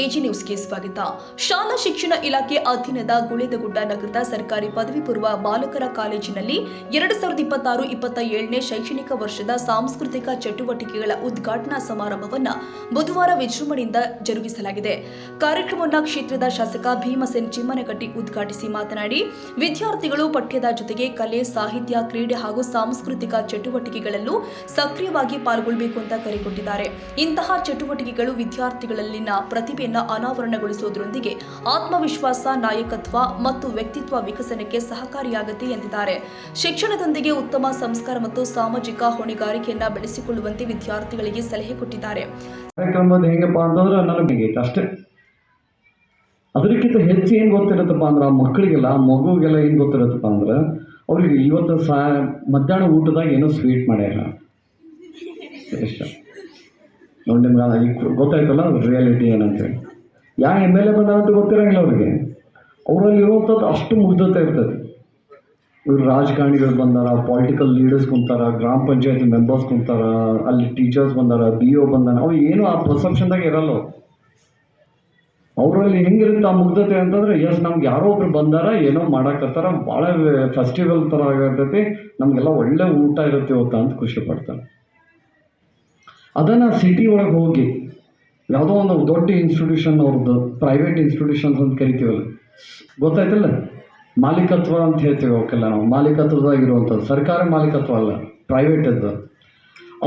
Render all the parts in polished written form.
AG ನ್ಯೂಸ್ಗೆ ಸ್ವಾಗತ. ಶಾಲಾ ಶಿಕ್ಷಣ ಇಲಾಖೆ ಅಧೀನದ ಗುಳೇದಗುಡ್ಡ ನಗರದ ಸರ್ಕಾರಿ ಪದವಿ ಪೂರ್ವ ಬಾಲಕರ ಕಾಲೇಜಿನಲ್ಲಿ 2026-27ನೇ ಶೈಕ್ಷಣಿಕ ವರ್ಷದ ಸಾಂಸ್ಕೃತಿಕ ಚಟುವಟಿಕೆಗಳ ಉದ್ಘಾಟನಾ ಸಮಾರಂಭವನ್ನು ಬುಧವಾರ ವಿಜೃಂಭಣೆಯಿಂದ ಜರುಗಿಸಲಾಗಿದೆ. ಕಾರ್ಯಕ್ರಮವನ್ನು ಕ್ಷೇತ್ರದ ಶಾಸಕ ಭೀಮಸೇನ್ ಚಿಮ್ಮನಕಟ್ಟಿ ಉದ್ಘಾಟಿಸಿ ಮಾತನಾಡಿ, ವಿದ್ಯಾರ್ಥಿಗಳು ಪಠ್ಯದ ಜೊತೆಗೆ ಕಲೆ, ಸಾಹಿತ್ಯ, ಕ್ರೀಡೆ ಹಾಗೂ ಸಾಂಸ್ಕೃತಿಕ ಚಟುವಟಿಕೆಗಳಲ್ಲೂ ಸಕ್ರಿಯವಾಗಿ ಪಾಲ್ಗೊಳ್ಳಬೇಕು ಅಂತ ಕರೆ ಕೊಟ್ಟಿದ್ದಾರೆ. ಇಂತಹ ಚಟುವಟಿಕೆಗಳು ವಿದ್ಯಾರ್ಥಿಗಳಲ್ಲಿನ ಪ್ರತಿಭೆಯನ್ನು ಅನಾವರಣಗೊಳಿಸುವುದರೊಂದಿಗೆ ಆತ್ಮವಿಶ್ವಾಸ, ನಾಯಕತ್ವ ಮತ್ತು ವ್ಯಕ್ತಿತ್ವ ವಿಕಸನಕ್ಕೆ ಸಹಕಾರಿಯಾಗುತ್ತೆ ಎಂದಿದ್ದಾರೆ. ಶಿಕ್ಷಣದೊಂದಿಗೆ ಉತ್ತಮ ಸಂಸ್ಕಾರ ಮತ್ತು ಸಾಮಾಜಿಕ ಹೊಣೆಗಾರಿಕೆಯನ್ನು ಬೆಳೆಸಿಕೊಳ್ಳುವಂತೆ ವಿದ್ಯಾರ್ಥಿಗಳಿಗೆ ಸಲಹೆ ಕೊಟ್ಟಿದ್ದಾರೆ. ಕಾರ್ಯಕ್ರಮದ ಹೇಗಪ್ಪ ಅಂತಂದ್ರೆ ನನಗೆ ಅಷ್ಟೇ, ಅದಕ್ಕಿಂತ ಹೆಚ್ಚು ಏನು ಗೊತ್ತಿರುತ್ತಪ್ಪ ಅಂದ್ರೆ ಆ ಮಕ್ಕಳಿಗೆಲ್ಲ, ಆ ಮಗುಗೆಲ್ಲ ಏನು ಗೊತ್ತಿರುತ್ತಪ್ಪ ಅಂದ್ರೆ ಅವ್ರಿಗೆ ಇವತ್ತು ಮಧ್ಯಾಹ್ನ ಊಟದಾಗ ಏನೋ ಸ್ವೀಟ್ ಮಾಡ್ಯಾರ. ಇಷ್ಟ ನೋಡಿ, ನಿಮ್ಗೆ ಈಗ ಗೊತ್ತಾಯ್ತಲ್ಲ ರಿಯಾಲಿಟಿ ಏನಂತೇಳಿ. ಯಾವ MLA ಬಂದಂತ ಗೊತ್ತಿರೋಂಗಿಲ್ಲ ಅವ್ರಿಗೆ. ಅವರಲ್ಲಿ ಇರುವಂಥದ್ದು ಅಷ್ಟು ಮುಗ್ಧತೆ ಇರ್ತದೆ. ಇವ್ರು ರಾಜಕಾರಣಿಗಳು ಬಂದಾರ, ಪೊಲಿಟಿಕಲ್ ಲೀಡರ್ಸ್ ಕುಂತಾರ, ಗ್ರಾಮ ಪಂಚಾಯತಿ ಮೆಂಬರ್ಸ್ ಕುಂತಾರ, ಅಲ್ಲಿ ಟೀಚರ್ಸ್ ಬಂದಾರ, BO ಬಂದಾರ. ಅವು ಏನು ಆ ಪರ್ಸೆಪ್ಷನ್ದಾಗ ಇರಲ್ಲ. ಅವರಲ್ಲಿ ಹೆಂಗಿರುತ್ತೆ ಆ ಮುಗ್ಧತೆ ಅಂತಂದ್ರೆ, ಎಸ್ ನಮ್ಗೆ ಯಾರೋ ಒಬ್ರು ಬಂದಾರ, ಏನೋ ಮಾಡಾಕತ್ತಾರ, ಭಾಳ ಫೆಸ್ಟಿವಲ್ ಥರ ಆಗಿರ್ತೈತಿ, ನಮಗೆಲ್ಲ ಒಳ್ಳೆ ಊಟ ಇರುತ್ತೆ ಇವತ್ತು ಅಂತ ಖುಷಿ ಪಡ್ತಾರೆ. ಅದನ್ನು ಸಿಟಿ ಒಳಗೆ ಹೋಗಿ ಯಾವುದೋ ಒಂದು ದೊಡ್ಡ ಇನ್ಸ್ಟಿಟ್ಯೂಷನ್ ಅವ್ರದ್ದು, ಪ್ರೈವೇಟ್ ಇನ್ಸ್ಟಿಟ್ಯೂಷನ್ಸ್ ಅಂತ ಕರಿತೀವಲ್ಲ, ಗೊತ್ತಾಯ್ತಲ್ಲ, ಮಾಲೀಕತ್ವ ಅಂತ ಹೇಳ್ತೀವಿ ಅವಕ್ಕೆಲ್ಲ ನಾವು. ಮಾಲೀಕತ್ವದಾಗಿರುವಂಥದ್ದು, ಸರ್ಕಾರ ಮಾಲೀಕತ್ವ ಅಲ್ಲ, ಪ್ರೈವೇಟ್ ಅದು.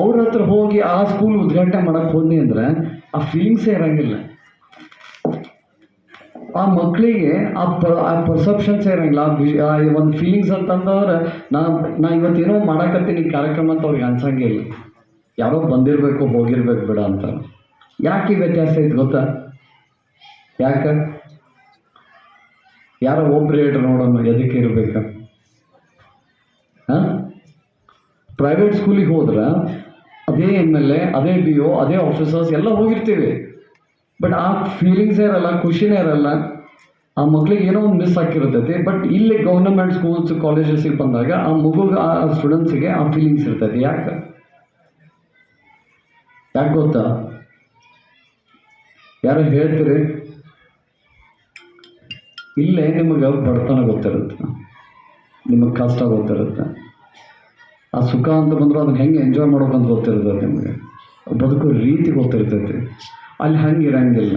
ಅವ್ರ ಹತ್ರ ಹೋಗಿ ಆ ಸ್ಕೂಲ್ ಉದ್ಘಾಟನೆ ಮಾಡೋಕ್ಕೆ ಹೋದ್ನಿ ಅಂದರೆ ಆ ಫೀಲಿಂಗ್ಸೇ ಇರೋಂಗಿಲ್ಲ. ಆ ಮಕ್ಕಳಿಗೆ ಆ ಪರ್ಸೆಪ್ಷನ್ಸೇ ಇರೋಂಗಿಲ್ಲ. ಆ ಒಂದು ಫೀಲಿಂಗ್ಸ್ ಅಂತಂದ್ರೆ ನಾ ಇವತ್ತೇನೋ ಮಾಡಾಕತ್ತೀನಿ ಕಾರ್ಯಕ್ರಮ ಅಂತ ಅವ್ರಿಗೆ ಅನ್ಸಂಗೇ ಇಲ್ಲ. ಯಾರೋ ಬಂದಿರಬೇಕು, ಹೋಗಿರ್ಬೇಕು ಬಿಡ ಅಂತ. ಯಾಕೆ ವ್ಯತ್ಯಾಸ ಐತೆ ಗೊತ್ತಾ? ಯಾಕೆ? ಯಾರೋ ಒಬ್ರು ಹೇಳ್ರಿ ನೋಡೋಣ, ಎದಕ್ಕೆ ಇರಬೇಕು? ಹಾಂ, ಪ್ರೈವೇಟ್ ಸ್ಕೂಲಿಗೆ ಹೋದ್ರೆ ಅದೇ MLA, ಅದೇ BO, ಅದೇ ಆಫೀಸರ್ಸ್ ಎಲ್ಲ ಹೋಗಿರ್ತೀವಿ. ಬಟ್ ಆ ಫೀಲಿಂಗ್ಸೇ ಇರಲ್ಲ, ಖುಷಿನೇ ಇರಲ್ಲ. ಆ ಮಕ್ಳಿಗೆ ಏನೋ ಒಂದು ಮಿಸ್ ಆಗಿರ್ತೈತಿ. ಬಟ್ ಇಲ್ಲಿ ಗೌರ್ಮೆಂಟ್ ಸ್ಕೂಲ್ಸ್, ಕಾಲೇಜಸ್ಸಿಗೆ ಬಂದಾಗ ಆ ಮಗುಗೆ, ಆ ಸ್ಟೂಡೆಂಟ್ಸಿಗೆ ಆ ಫೀಲಿಂಗ್ಸ್ ಇರ್ತೈತಿ. ಯಾಕೆ ಗೊತ್ತಾ? ಯಾರು ಹೇಳ್ತೀರಿ? ಇಲ್ಲೇ ನಿಮಗೆ ಬಡತನ ಗೊತ್ತಿರುತ್ತೆ, ನಿಮಗೆ ಕಷ್ಟ ಗೊತ್ತಿರುತ್ತೆ. ಆ ಸುಖ ಅಂತ ಬಂದರೂ ಅದನ್ನು ಹೆಂಗೆ ಎಂಜಾಯ್ ಮಾಡೋಕಂತ ಗೊತ್ತಿರ್ತದೆ ನಿಮಗೆ. ಬದುಕೋ ರೀತಿ ಗೊತ್ತಿರ್ತೈತಿ. ಅಲ್ಲಿ ಹಂಗೆ ಇರಂಗಿಲ್ಲ.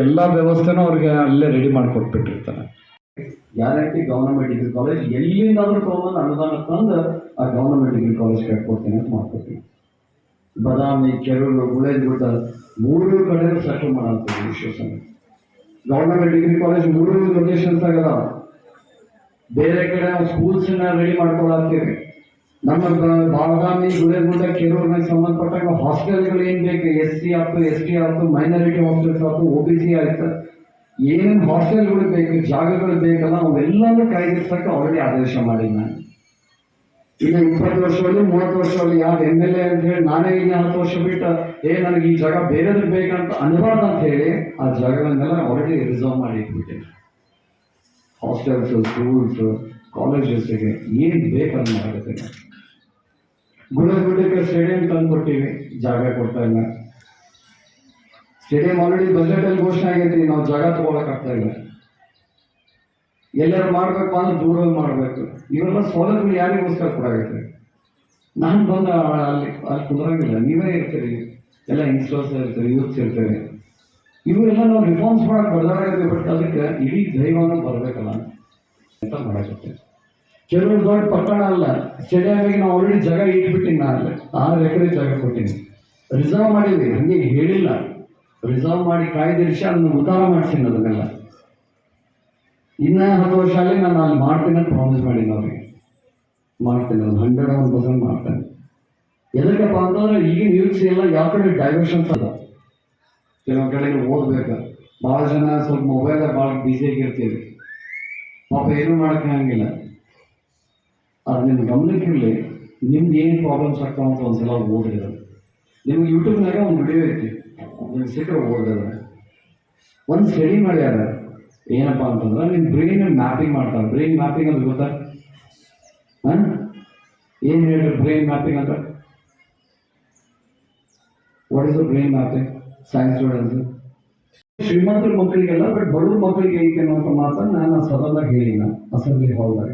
ಎಲ್ಲ ವ್ಯವಸ್ಥೆನೂ ಅವ್ರಿಗೆ ಅಲ್ಲೇ ರೆಡಿ ಮಾಡಿಕೊಟ್ಬಿಟ್ಟಿರ್ತಾರೆ. ಗ್ಯಾರಂಟಿ ಗೌರ್ಮೆಂಟ್ ಡಿಗ್ರಿ ಕಾಲೇಜ್ ಎಲ್ಲಿಂದಾದರೂ ತೊಗೊಂಡು ಅನುದಾನ ತಂದು ಆ ಗೌರ್ಮೆಂಟ್ ಡಿಗ್ರಿ ಕಾಲೇಜ್ ಕಟ್ಕೊಡ್ತೀನಿ ಅಂತ ಮಾಡ್ಕೊತೀವಿ. ಬದಾಮಿ, ಕೆರೂರು, ಗುಳೇದಗುಡ್ಡ 3 ಕಡೆ ಸೆಟಲ್ ಮಾಡಂತೀವಿ ವಿಶ್ವಸಂಘ. ಗೌರ್ಮೆಂಟ್ ಡಿಗ್ರಿ ಕಾಲೇಜ್ 3 ಲೊಕೇಶನ್ಸ್ ಆಗದ. ಬೇರೆ ಕಡೆ ನಾವು ಸ್ಕೂಲ್ಸನ್ನ ರೆಡಿ ಮಾಡ್ಕೊಳತ್ತೀವಿ. ನಮ್ಮ ಬಾದಾಮಿ, ಗುಳೇದಗುಡ್ಡ, ಕೆರೂರಿನಾಗ ಸಂಬಂಧಪಟ್ಟಾಗ ಹಾಸ್ಟೆಲ್ಗಳು ಏನು ಬೇಕು, SC ಆಯ್ತು, ST ಆಯ್ತು, ಮೈನಾರಿಟಿ ಹಾಸ್ಟೆಲ್ಸ್ ಆಯ್ತು, OBC ಆಯ್ತು, ಏನೇನು ಹಾಸ್ಟೆಲ್ಗಳು ಬೇಕು, ಜಾಗಗಳು ಬೇಕಲ್ಲ, ಅವೆಲ್ಲನೂ ಕಾಯ್ದಿರ್ಸಕ್ಕೆ ಆಲ್ರೆಡಿ ಆದೇಶ ಮಾಡಿ ನಾನು. ಈಗ 20 ವರ್ಷದಲ್ಲಿ 30 ವರ್ಷದಲ್ಲಿ ಯಾರು MLA ಅಂತ ಹೇಳಿ ನಾನೇ ಈಗ 10 ವರ್ಷ ಬಿಟ್ಟು ನನಗೆ ಈ ಜಾಗ ಬೇರೆದು ಬೇಕಂತ ಅನಿವಾರ್ಯ ಅಂತ ಹೇಳಿ ಆ ಜಾಗಗಳನ್ನೆಲ್ಲ ಆಲ್ರೆಡಿ ರಿಸರ್ವ್ ಮಾಡಿ ಇಟ್ಬಿಟ್ಟಿನಿ. ಹಾಸ್ಟೆಲ್ಸ್, ಸ್ಕೂಲ್ಸ್, ಕಾಲೇಜಸ್ಗೆ ಏನು ಬೇಕಂತ ಮಾಡುತ್ತೆ. ಗುಳೇದಗುಡ್ಡಕ್ಕೆ ಸ್ಟೇಡಿಯಂ ತಂದುಕೊಟ್ಟಿವಿ, ಜಾಗ ಕೊಡ್ತಾ ಇಲ್ಲ. ಸ್ಟೇಡಿಯಂ ಆಲ್ರೆಡಿ ಬಜೆಟಲ್ಲಿ ಘೋಷಣೆ ಆಗೈತಿ, ನಾವು ಜಾಗ ತಗೊಳಕ್ಕಾಗ್ತಾ ಇಲ್ಲ. ಎಲ್ಲರೂ ಮಾಡಬೇಕು ಅಂದ್ರೆ ದೂರಲ್ಲಿ ಮಾಡಬೇಕು. ಇವೆಲ್ಲ ಸೌಲಭ್ಯಗಳು ಯಾರಿಗೋಸ್ಕರ ಕೊಡಾಗೈತೆ? ನಾನು ಬಂದು ಅಲ್ಲಿ ಕುದುರಂಗಿಲ್ಲ, ನೀವೇ ಇರ್ತೀರಿ, ಎಲ್ಲ ಯಂಗ್ಸ್ಟರ್ಸ್ ಇರ್ತೀರಿ, ಯೂತ್ಸ್ ಇರ್ತೀರಿ. ಇವೆಲ್ಲ ನಾವು ರಿಫಾರ್ಮ್ಸ್ ಮಾಡಕ್ಕೆ ಬರ್ದಾಗೈತೆ. ಬಟ್ ಅದಕ್ಕೆ ಇಡೀ ದೈವನೂ ಬರಬೇಕಲ್ಲ ಅಂತ ಮಾಡಾಕತ್ತೆ. ಕೆಲವು ದೊಡ್ಡ ಪಟ್ಟಣ ಅಲ್ಲ, ಸ್ಟೇಡಿಯಮಿಗೆ ನಾವು ಆಲ್ರೆಡಿ ಜಾಗ ಇಟ್ಬಿಟ್ಟಿನಿ. ನಾ ಅಲ್ಲೇ 6 ಎಕರೆ ಜಾಗ ಕೊಟ್ಟಿನಿ, ರಿಸರ್ವ್ ಮಾಡಿದ್ವಿ. ಹಂಗೆ ಹೇಳಿಲ್ಲ, ರಿಸರ್ವ್ ಮಾಡಿ ಕಾಯ್ದಿರಿಸಿ ಅದನ್ನು ಉದ್ಧಾರ ಮಾಡಿಸಿನಿ. ಅದನ್ನೆಲ್ಲ ಇನ್ನು 10 ವರ್ಷ ಅಲ್ಲಿ ನಾನು ಅಲ್ಲಿ ಮಾಡ್ತೀನಿ ಅಂತ ಪ್ರಾಮಿಸ್ ಮಾಡಿದ್ದೆ ಅವ್ರಿಗೆ. ಮಾಡ್ತೇನೆ, 101% ಮಾಡ್ತೇನೆ. ಎದಕ್ಕಪ್ಪ ಅಂತಂದ್ರೆ ಈಗಿನ ಯೂತ್ಸ್ ಎಲ್ಲ ಯಾವ ಕಡೆ ಡೈವರ್ಷನ್ಸ್ ಅದ. ಕೆಲವು ಕಡೆ ಓದ್ಬೇಕು, ಭಾಳ ಜನ ಸ್ವಲ್ಪ ಮೊಬೈಲ್ ಭಾಳ ಬ್ಯುಸಿಯಾಗಿರ್ತೀವಿ, ಪಾಪ ಏನೂ ಮಾಡೋಕ್ಕೆ ಆಗಂಗಿಲ್ಲ. ಅದು ನಿಮ್ಗೆ ಗಮನಕ್ಕಿರಲಿ, ನಿಮ್ದು ಏನು ಪ್ರಾಬ್ಲಮ್ಸ್ ಆಗ್ತಾವಂತ ಒಂದ್ಸಲ ಓದಿರೋದು. ನಿಮ್ಗೆ ಯೂಟ್ಯೂಬ್ನಾಗ ಒಂದು ವಿಡಿಯೋ ಐತಿ, ನಿಮ್ಗೆ ಸಿಕ್ಕರೆ ಓದಿದ್ರೆ ಒಂದು ಸ್ಟಡಿ ಮಾಡ್ಯಾರ. ಏನಪ್ಪ ಅಂತಂದ್ರೆ ನಿಮ್ಮ ಬ್ರೈನ್ ಮ್ಯಾಪಿಂಗ್ ಮಾಡ್ತಾರೆ. ಬ್ರೈನ್ ಮ್ಯಾಪಿಂಗ್ ಅಂತ ಗೊತ್ತಾ? ಏನು ಹೇಳ್ರಿ ಬ್ರೈನ್ ಮ್ಯಾಪಿಂಗ್ ಅಂತ? What is the brain mapping? Science students. ಶ್ರೀಮಂತರ ಮಕ್ಕಳಿಗೆಲ್ಲ ಬಟ್ ಬಡವ್ರ ಮಕ್ಕಳಿಗೆ ಐತೆ ಅನ್ನುವಂಥ ಮಾತನ್ನು ನಾನು ಸದನದಾಗ ಹೇಳಿನ ಅಸೆಂಬ್ಲಿ ಹಾಲ್ದಾಗ.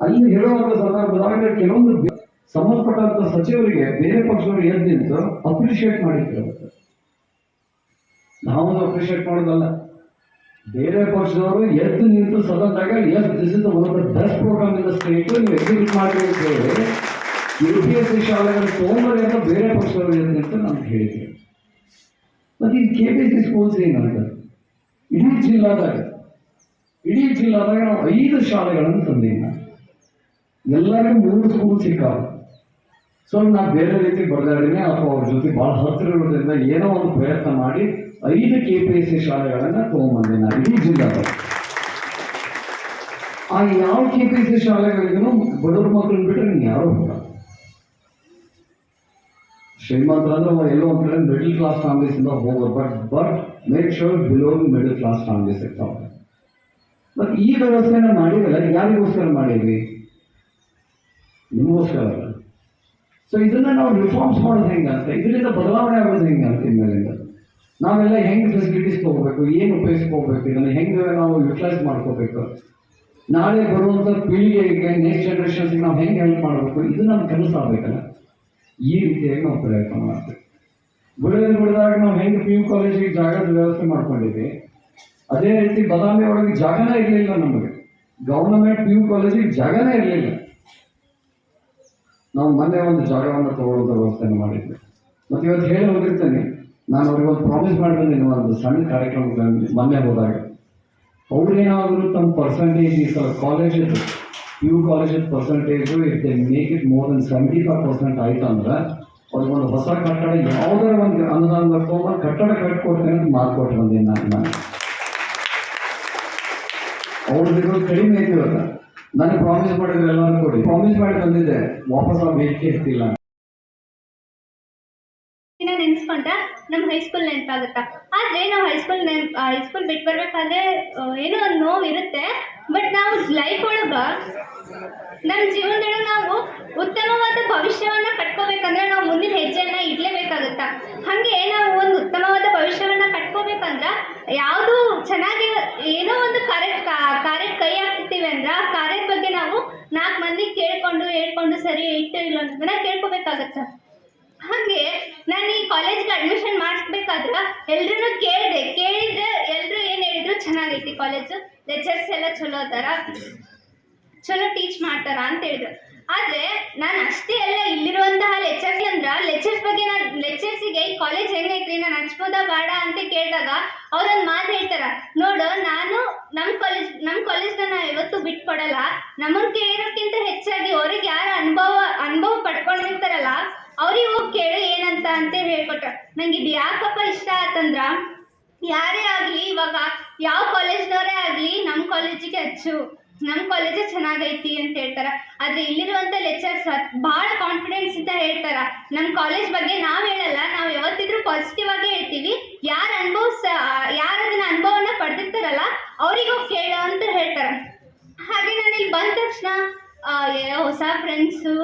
ಅಲ್ಲಿ ಹೇಳುವಂಥ ಸಂದರ್ಭದಾಗ ಕೆಲವೊಂದು ಸಂಬಂಧಪಟ್ಟಂತ ಸಚಿವರಿಗೆ ಬೇರೆ ಪಕ್ಷದವರು ಎದ್ದು ನಿಂತು ಅಪ್ರಿಷಿಯೇಟ್ ಮಾಡಿದ್ರು. ನಾವು ಅಪ್ರಿಷಿಯೇಟ್ ಮಾಡೋದಲ್ಲ, ಬೇರೆ ಪಕ್ಷದವರು ಎದ್ದು ನಿಂತು ಸದನದಾಗ yes this is one of the best program in the state, ನೀವು ಎಕ್ಸಿಕ್ಯೂಟ್ ಮಾಡಿ ಅಂತ ಹೇಳಿ UPSC ಶಾಲೆಗಳ ತೋಮರಿ ಅಂತ ಬೇರೆ ಪಕ್ಷದವರು ಎದ್ದು ನಿಂತು ನಾನು ಹೇಳಿದ್ದೆ. ಮತ್ತೆ ಈ KPC ಸ್ಕೂಲ್ಸ್ ಏನಂತ ಇಡೀ ಜಿಲ್ಲಾದಾಗ ನಾವು 5 ಶಾಲೆಗಳನ್ನು ತಂದಿಲ್ಲ, ಎಲ್ಲರಿಗೂ 3 ಸ್ಕೂಲ್ ಸಿಕ್ಕಾವ. ಸೊ ನಾ ಬೇರೆ ರೀತಿ ಬರೆದಾಡಿನೇ ಅಥವಾ ಅವ್ರ ಜೊತೆ ಭಾಳ ಹತ್ತಿರ ಇರೋದ್ರಿಂದ ಏನೋ ಒಂದು ಪ್ರಯತ್ನ ಮಾಡಿ 5 KPSC ಶಾಲೆಗಳನ್ನು ತಗೊಂಡ್ಬಂದೆ ನಾನು ಇಡೀ ಜಿಲ್ಲಾದಾಗ. ಆ ಯಾವ KPSC ಶಾಲೆಗಳಿಗೂ ಬಡವ್ರ ಮಕ್ಕಳನ್ನ ಬಿಟ್ಟರೆ ನೀನು ಯಾರೋ ಹೋಗ. ಶ್ರೀಮಂತರಂದ್ರೆ ಎಲ್ಲೋ ಒಂದು ಕಡೆ ಮಿಡಲ್ ಕ್ಲಾಸ್ ಫ್ಯಾಮಿಲೀಸ್ ಇಂದ ಹೋಗೋದು, but make sure belong middle class families ಇರ್ತಾವೆ. ಬಟ್ ಈ ವ್ಯವಸ್ಥೆನ ಮಾಡಿರಲ್ಲ, ಯಾರಿಗೋಸ್ಕರ ಮಾಡಿದ್ವಿ? ನಿಮಗೋಸ್ಕರ ಅಲ್ಲ. ಸೊ ಇದನ್ನ ನಾವು ರಿಫಾರ್ಮ್ಸ್ ಮಾಡೋದು ಹೆಂಗಂತ, ಇದರಿಂದ ಬದಲಾವಣೆ ಆಗೋದು ಹೆಂಗೆ ಅಂತ ಇನ್ಮೇಲಿಂದ ನಾವೆಲ್ಲ ಹೆಂಗೆ ಫೆಸಿಲಿಟೀಸ್ ತಗೋಬೇಕು, ಏನು ಉಪಯೋಗಿಸ್ಕೋಬೇಕು, ಇದನ್ನು ಹೆಂಗೆ ನಾವು ಯುಟಿಲೈಸ್ ಮಾಡ್ಕೋಬೇಕು, ನಾಳೆ ಬರುವಂಥ ಪೀಳಿಗೆಗೆ ನೆಕ್ಸ್ಟ್ ಜನರೇಷನ್ಸ್ಗೆ ನಾವು ಹೆಂಗೆ ಹೆಲ್ಪ್ ಮಾಡಬೇಕು, ಇದು ನಮ್ಮ ಕೆಲಸ ಆಗಬೇಕಲ್ಲ. ಈ ರೀತಿಯಾಗಿ ನಾವು ಪ್ರಯತ್ನ ಮಾಡ್ತೀವಿ. ಬಿಡದಾಗ ನಾವು ಹೆಂಗೆ PU ಕಾಲೇಜಿಗೆ ಜಾಗದ ವ್ಯವಸ್ಥೆ ಮಾಡ್ಕೊಂಡಿದ್ವಿ, ಅದೇ ರೀತಿ ಬದಾಮಿ ಒಳಗೆ ಜಾಗನೇ ಇರಲಿಲ್ಲ ನಮಗೆ. ಗವರ್ನಮೆಂಟ್ PU ಕಾಲೇಜಿಗೆ ಜಾಗನೇ ಇರಲಿಲ್ಲ. ನಾವು ಮೊನ್ನೆ ಒಂದು ಜಾಗವನ್ನು ತಗೊಳ್ಳೋದ ವ್ಯವಸ್ಥೆಯನ್ನು ಮಾಡಿದ್ವಿ. ಮತ್ತು ಇವತ್ತು ಹೇಳಿ ಹೋಗಿರ್ತೇನೆ, ನಾನು ಅವ್ರಿಗೆ ಒಂದು ಪ್ರಾಮಿಸ್ ಮಾಡಿ ಬಂದಿದ್ದೀನಿ ಒಂದು ಸಣ್ಣ ಕಾರ್ಯಕ್ರಮದಲ್ಲಿ ಮೊನ್ನೆ ಹೋದಾಗ. ಅವ್ರೇನಾದರೂ ತಮ್ಮ ಪರ್ಸೆಂಟೇಜ್ ಈ ಸಲ ಕಾಲೇಜದ್ದು PU ಕಾಲೇಜದ percentage if they make it more than 75% ಆಯ್ತು ಅಂದ್ರೆ ಅವ್ರಿಗೊಂದು ಹೊಸ ಕಟ್ಟಡ ಯಾವುದರ ಒಂದು ಅನುದಾನ ತಗೊಂಡು ಕಟ್ಟಡ ಕಟ್ಕೊಡ್ತೇನೆ ಅಂತ ಮಾತು ಕೊಟ್ಟು ಬಂದೀನಿ ನಾನು. ಅವ್ರದ್ದು ಕಡಿಮೆ ಐತಿವಲ್ಲ, ನನಗೆ ಪ್ರಾಮಿಸ್ ಮಾಡಿದ್ರೆ ಎಲ್ಲರೂ ಕೊಡಿ, ಪ್ರಾಮಿಸ್ ಮಾಡಿ ಬಂದಿದ್ದೆ, ವಾಪಸ್ ಆ ಬೇಡಿಕೆ ಇರ್ತಿಲ್ಲ. ನೆನ್ಸ್ಕೊಂಡ್ರೆ ನಮ್ಮ ಹೈಸ್ಕೂಲ್ ನೆನಪಾಗುತ್ತಾ. ಆದ್ರೆ ನಾವು ಹೈಸ್ಕೂಲ್ ಬಿಟ್ಟು ಬರ್ಬೇಕಾದ್ರೆ ಏನೋ ಒಂದು ನೋವು ಇರುತ್ತೆ. ಬಟ್ ನಾವು ಲೈಫ್ ಒಳಗ ನಮ್ಮ ಜೀವನದೊಳಗೆ ನಾವು ಉತ್ತಮವಾದ ಭವಿಷ್ಯವನ್ನ ಕಟ್ಕೋಬೇಕಂದ್ರೆ ನಾವು ಮುಂದಿನ ಹೆಜ್ಜೆಯನ್ನ ಇಡ್ಲೇಬೇಕಾಗುತ್ತಾ. ಹಾಗೆ ನಾವು ಒಂದು ಉತ್ತಮವಾದ ಭವಿಷ್ಯವನ್ನ ಕಟ್ಕೋಬೇಕಂದ್ರ ಯಾವುದು ಚೆನ್ನಾಗಿ ಏನೋ ಒಂದು ಕಾರ್ಯ ಕೈ ಹಾಕ್ತಿರ್ತೀವಿ ಅಂದ್ರೆ ಆ ಕಾರ್ಯದ ಬಗ್ಗೆ ನಾವು 4 ಮಂದಿ ಹೇಳ್ಕೊಂಡು ಸರಿ ಇಟ್ಟು ಇಲ್ಲ ಅಂತ ಕೇಳ್ಕೋಬೇಕಾಗತ್ತ. ಹಾಗೆ ನಾನು ಈ ಕಾಲೇಜ್ಗೆ ಅಡ್ಮಿಷನ್ ಮಾಡಿಸ್ಬೇಕಾದ್ರೆ ಎಲ್ರೂ ಕೇಳಿದ್ರೆ ಎಲ್ರು ಏನು ಹೇಳಿದ್ರು ಚೆನ್ನಾಗೈತಿ ಕಾಲೇಜು, ಲೆಕ್ಚರ್ಸ್ ಎಲ್ಲ ಚಲೋ ಅದಾರ, ಚಲೋ ಟೀಚ್ ಮಾಡ್ತಾರ ಅಂತ ಹೇಳಿದ್ರು. ಆದರೆ ನಾನು ಅಷ್ಟೇ ಅಲ್ಲ, ಇಲ್ಲಿರುವಂತಹ ಲೆಕ್ಚರ್ಸ್ ಅಂದ್ರೆ ಲೆಕ್ಚರ್ಸಿಗೆ ಈ ಕಾಲೇಜ್ ಹೆಂಗೈತ್ರಿ, ನಾನು ಹಚ್ಬೋದಾ ಬೇಡ ಅಂತ ಕೇಳಿದಾಗ ಅವ್ರೊಂದು ಮಾತು ಹೇಳ್ತಾರ, ನೋಡು ನಾನು ನಮ್ಮ ಕಾಲೇಜ್ನ ನಾವು ಯಾವತ್ತೂ ಬಿಟ್ಕೊಡಲ್ಲ, ನಮ್ಮನ್ನು ಕೇಳಿರೋಕ್ಕಿಂತ ಹೆಚ್ಚಾಗಿ ಅವ್ರಿಗೆ ಯಾರು ಅನುಭವ ಪಡ್ಕೊಂಡಿರ್ತಾರಲ್ಲ ಅವ್ರಿಗೆ ಹೋಗಿ ಕೇಳು ಏನಂತ ಅಂತ ಹೇಳ್ಕೊಟ್ರ. ನಂಗೆ ಇದು ಯಾಕಪ್ಪ ಇಷ್ಟ ಆತಂದ್ರ, ಯಾರೇ ಆಗಲಿ ಇವಾಗ ಯಾವ ಕಾಲೇಜ್ನವರೇ ಆಗಲಿ ನಮ್ಮ ಕಾಲೇಜಿಗೆ ಹಚ್ಚು, ನಮ್ಮ ಕಾಲೇಜೇ ಚೆನ್ನಾಗೈತಿ ಅಂತ ಹೇಳ್ತಾರ. ಆದರೆ ಇಲ್ಲಿರುವಂಥ ಲೆಕ್ಚರ್ಸ್ ಭಾಳ ಕಾನ್ಫಿಡೆನ್ಸ್ ಇಂದ ಹೇಳ್ತಾರ. ನಮ್ಮ ಕಾಲೇಜ್ ಬಗ್ಗೆ ನಾವು ಹೇಳಲ್ಲ, ನಾವು ಯಾವತ್ತಿದ್ರೂ ಪಾಸಿಟಿವ್ ಆಗಿ ಹೇಳ್ತೀವಿ. ಯಾರು ಅದನ್ನ ಅನುಭವನ ಪಡೆದಿರ್ತಾರಲ್ಲ ಅವ್ರಿಗೆ ಹೋಗಿ ಕೇಳು ಅಂತ ಹೇಳ್ತಾರ. ಹಾಗೆ ನಾನು ಇಲ್ಲಿ ಬಂದ ತಕ್ಷಣ ಹೊಸ ಫ್ರೆಂಡ್ಸು,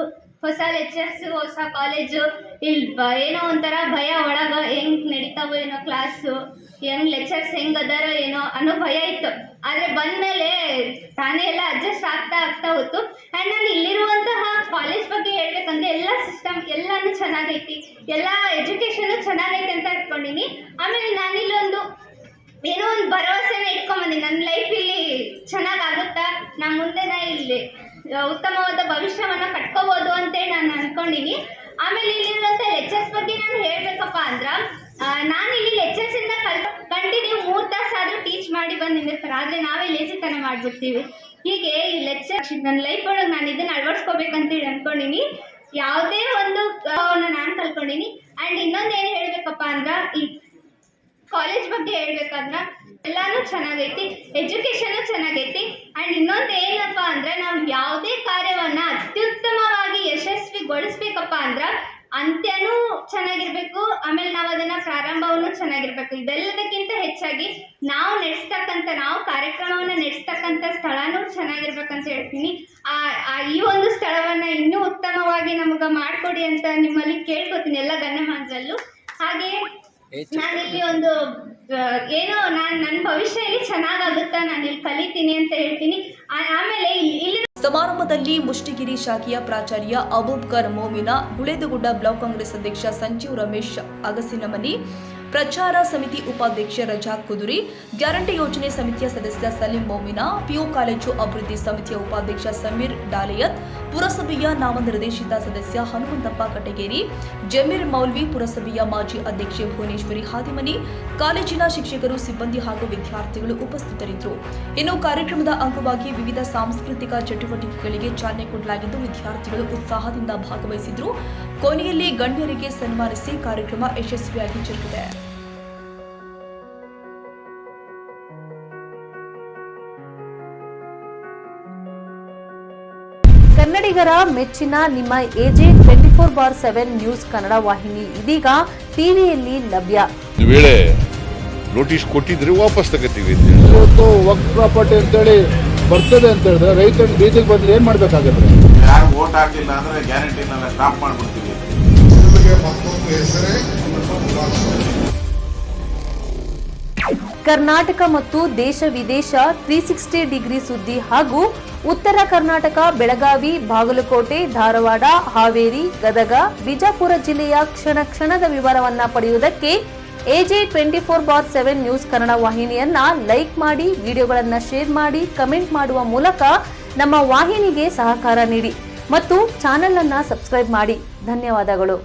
ಹೊಸ ಲೆಕ್ಚರ್ಸು, ಹೊಸ ಕಾಲೇಜು, ಇಲ್ಲಿ ಏನೋ ಒಂಥರ ಭಯ ಒಳಗ ಹೆಂಗೆ ನಡೀತಾವೋ ಏನೋ ಕ್ಲಾಸು, ಹೆಂಗೆ ಲೆಕ್ಚರ್ಸ್ ಹೆಂಗೆ ಅದಾರೋ ಏನೋ ಅನ್ನೋ ಭಯ ಇತ್ತು. ಆದರೆ ಬಂದಮೇಲೆ ತಾನೇ ಎಲ್ಲ ಅಡ್ಜಸ್ಟ್ ಆಗ್ತಾ ಹೋಯ್ತು. ಆ್ಯಂಡ್ ನಾನು ಇಲ್ಲಿರುವಂತಹ ಕಾಲೇಜ್ ಬಗ್ಗೆ ಹೇಳ್ಬೇಕಂದ್ರೆ ಎಲ್ಲ ಸಿಸ್ಟಮ್ ಎಲ್ಲನೂ ಚೆನ್ನಾಗೈತಿ, ಎಲ್ಲ ಎಜುಕೇಷನು ಚೆನ್ನಾಗೈತೆ ಅಂತ ಇಟ್ಕೊಂಡಿನಿ. ಆಮೇಲೆ ನಾನಿಲ್ಲೊಂದು ಏನೋ ಒಂದು ಭರವಸೆನ ಇಟ್ಕೊಂಬಂದಿನಿ, ನನ್ನ ಲೈಫ್ ಇಲ್ಲಿ ಚೆನ್ನಾಗಾಗುತ್ತಾ, ನಮ್ಮ ಮುಂದೆ ಇಲ್ಲಿ ಉತ್ತಮವಾದ ಭವಿಷ್ಯವನ್ನು ಕಟ್ಕೋಬೋದು ಅಂತೇಳಿ ನಾನು ಅಂದ್ಕೊಂಡಿನಿ. ಆಮೇಲೆ ಇಲ್ಲಿರುವಂಥ ಲೆಕ್ಚರ್ಸ್ ಬಗ್ಗೆ ನಾನು ಹೇಳಬೇಕಪ್ಪ ಅಂದ್ರೆ, ನಾನು ಇಲ್ಲಿ ಲೆಕ್ಚರ್ಸಿಂದ ಕಂಟಿನ್ಯೂ 3 ತಾಸು ಆದರೂ ಟೀಚ್ ಮಾಡಿ ಬಂದಿರ್ತಾರೆ. ಆದರೆ ನಾವೇ ಲೇಸಿತನ ಮಾಡಿಬಿಡ್ತೀವಿ. ಹೀಗೆ ಈ ಲೆಕ್ಚರ್ ನನ್ನ ಲೈಫ್ ಒಳಗೆ ನಾನು ಇದನ್ನು ಅಳವಡಿಸ್ಕೋಬೇಕಂತೇಳಿ ಅಂದ್ಕೊಂಡಿನಿ. ಯಾವುದೇ ಒಂದು ನಾನು ಕಲ್ತ್ಕೊಂಡಿನಿ. ಆ್ಯಂಡ್ ಇನ್ನೊಂದು ಏನು ಹೇಳಬೇಕಪ್ಪ ಅಂದ್ರೆ, ಈ ಕಾಲೇಜ್ ಬಗ್ಗೆ ಹೇಳ್ಬೇಕಾದ್ರೆ ಎಲ್ಲಾನು ಚೆನ್ನಾಗೈತಿ, ಎಜುಕೇಷನು ಚೆನ್ನಾಗೈತಿ. ಆ್ಯಂಡ್ ಇನ್ನೊಂದು ಏನಪ್ಪ ಅಂದರೆ, ನಾವು ಯಾವುದೇ ಕಾರ್ಯವನ್ನು ಅತ್ಯುತ್ತಮವಾಗಿ ಯಶಸ್ವಿಗೊಳಿಸ್ಬೇಕಪ್ಪ ಅಂದ್ರೆ ಅಂತ್ಯನೂ ಚೆನ್ನಾಗಿರಬೇಕು, ಆಮೇಲೆ ನಾವು ಅದನ್ನು ಪ್ರಾರಂಭವನ್ನು ಚೆನ್ನಾಗಿರಬೇಕು. ಇದೆಲ್ಲದಕ್ಕಿಂತ ಹೆಚ್ಚಾಗಿ ನಾವು ಕಾರ್ಯಕ್ರಮವನ್ನು ನಡೆಸ್ತಕ್ಕಂಥ ಸ್ಥಳನೂ ಚೆನ್ನಾಗಿರ್ಬೇಕಂತ ಹೇಳ್ತೀನಿ. ಈ ಒಂದು ಸ್ಥಳವನ್ನು ಇನ್ನೂ ಉತ್ತಮವಾಗಿ ನಮಗೆ ಮಾಡಿಕೊಡಿ ಅಂತ ನಿಮ್ಮಲ್ಲಿ ಕೇಳ್ಕೊತೀನಿ ಎಲ್ಲ ಗಣ್ಯಮಾನ್ಯರಲ್ಲೂ. ಹಾಗೆಯೇ ನಾನಿಲ್ಲಿ ಒಂದು ಏನೋ ನನ್ನ ಭವಿಷ್ಯದಲ್ಲಿ ಚೆನ್ನಾಗಾಗುತ್ತಾ, ನಾನು ಇಲ್ಲಿ ಕಲಿತೀನಿ ಅಂತ ಹೇಳ್ತೀನಿ. ಆಮೇಲೆ ಇಲ್ಲಿ ಸಮಾರಂಭದಲ್ಲಿ ಮುಷ್ಟಿಗಿರಿ ಶಾಖೆಯ ಪ್ರಾಚಾರ್ಯ ಅಬೂಬ್ಕರ್ ಮೋಮಿನ, ಹುಳೆದಗುಡ್ಡ ಬ್ಲಾಕ್ ಕಾಂಗ್ರೆಸ್ ಅಧ್ಯಕ್ಷ ಸಂಜೀವ್ ರಮೇಶ್ ಅಗಸಿನಮನಿ, ಪ್ರಚಾರ ಸಮಿತಿ ಉಪಾಧ್ಯಕ್ಷ ರಜಾಕ್ ಕುದುರಿ, ಗ್ಯಾರಂಟಿ ಯೋಜನೆ ಸಮಿತಿಯ ಸದಸ್ಯ ಸಲೀಂ ಮೋಮಿನ, ಪಿಯು ಕಾಲೇಜು ಅಭಿವೃದ್ಧಿ ಸಮಿತಿಯ ಉಪಾಧ್ಯಕ್ಷ ಸಮೀರ್ ಡಾಲಿಯತ್, ಪುರಸಭೆಯ ನಾಮನಿರ್ದೇಶಿತ ಸದಸ್ಯ ಹನುಮಂತಪ್ಪ ಕಟಗೇರಿ, ಜಮೀರ್ ಮೌಲ್ವಿ, ಪುರಸಭೆಯ ಮಾಜಿ ಅಧ್ಯಕ್ಷೆ ಭುವನೇಶ್ವರಿ ಹಾದಿಮನಿ, ಕಾಲೇಜಿನ ಶಿಕ್ಷಕರು, ಸಿಬ್ಬಂದಿ ಹಾಗೂ ವಿದ್ಯಾರ್ಥಿಗಳು ಉಪಸ್ಥಿತರಿದ್ದರು. ಇನ್ನು ಕಾರ್ಯಕ್ರಮದ ಅಂಗವಾಗಿ ವಿವಿಧ ಸಾಂಸ್ಕೃತಿಕ ಚಟುವಟಿಕೆಗಳಿಗೆ ಚಾಲನೆ ಕೊಡಲಾಗಿದ್ದು, ವಿದ್ಯಾರ್ಥಿಗಳು ಉತ್ಸಾಹದಿಂದ ಭಾಗವಹಿಸಿದ್ರು. ಕೊನೆಯಲ್ಲಿ ಗಣ್ಯರಿಗೆ ಸನ್ಮಾನಿಸಿ ಕಾರ್ಯಕ್ರಮ ಯಶಸ್ವಿಯಾಗಿ ಜರುಗಿದೆ. ಕನ್ನಡಿಗರ ಮೆಚ್ಚಿನ ನಿಮ್ಮ AJ 24/7 ನ್ಯೂಸ್ ಕನ್ನಡ ವಾಹಿನಿ ಇದೀಗ ಟಿವಿಯಲ್ಲಿ ಲಭ್ಯ. ಒಂದು ವೇಳೆ ನೋಟಿಸ್ ಕೊಟ್ಟಿದ್ರೆ ವಾಪಸ್ ತಗೋತೀವಿ. ಇವತ್ತು ವಕ್ಫ್ ಪ್ರಾಪರ್ಟಿ ಅಂತೇಳಿ ಬರ್ತದೆ ಅಂತ ಹೇಳಿದ್ರೆ ರೈತರು ಬೀದಿಗೆ ಬಂದ್ರೆ ಏನ್ ಮಾಡ್ಬೇಕಾಗತ್ತೆ? ಯಾರು ವೋಟ್ ಹಾಕಿಲ್ಲ ಅಂದ್ರೆ ಗ್ಯಾರಂಟಿನೆಲ್ಲ ಸ್ಟಾಪ್ ಮಾಡ್ಬಿಡ್ತೀವಿ. ಕರ್ನಾಟಕ ಮತ್ತು ದೇಶ ವಿದೇಶ 360 ಡಿಗ್ರಿ ಸುದ್ದಿ ಹಾಗೂ ಉತ್ತರ ಕರ್ನಾಟಕ, ಬೆಳಗಾವಿ, ಬಾಗಲಕೋಟೆ, ಧಾರವಾಡ, ಹಾವೇರಿ, ಗದಗ, ಬಿಜಾಪುರ ಜಿಲ್ಲೆಯ ಕ್ಷಣ ಕ್ಷಣದ ವಿವರವನ್ನ ಪಡೆಯುವುದಕ್ಕೆ AJ 24/7 ನ್ಯೂಸ್ ಕನ್ನಡ ವಾಹಿನಿಯನ್ನ ಲೈಕ್ ಮಾಡಿ, ವಿಡಿಯೋಗಳನ್ನ ಶೇರ್ ಮಾಡಿ, ಕಮೆಂಟ್ ಮಾಡುವ ಮೂಲಕ ನಮ್ಮ ವಾಹಿನಿಗೆ ಸಹಕಾರ ನೀಡಿ ಮತ್ತು ಚಾನೆಲ್ ಅನ್ನ ಸಬ್ಸ್ಕ್ರೈಬ್ ಮಾಡಿ. ಧನ್ಯವಾದಗಳು.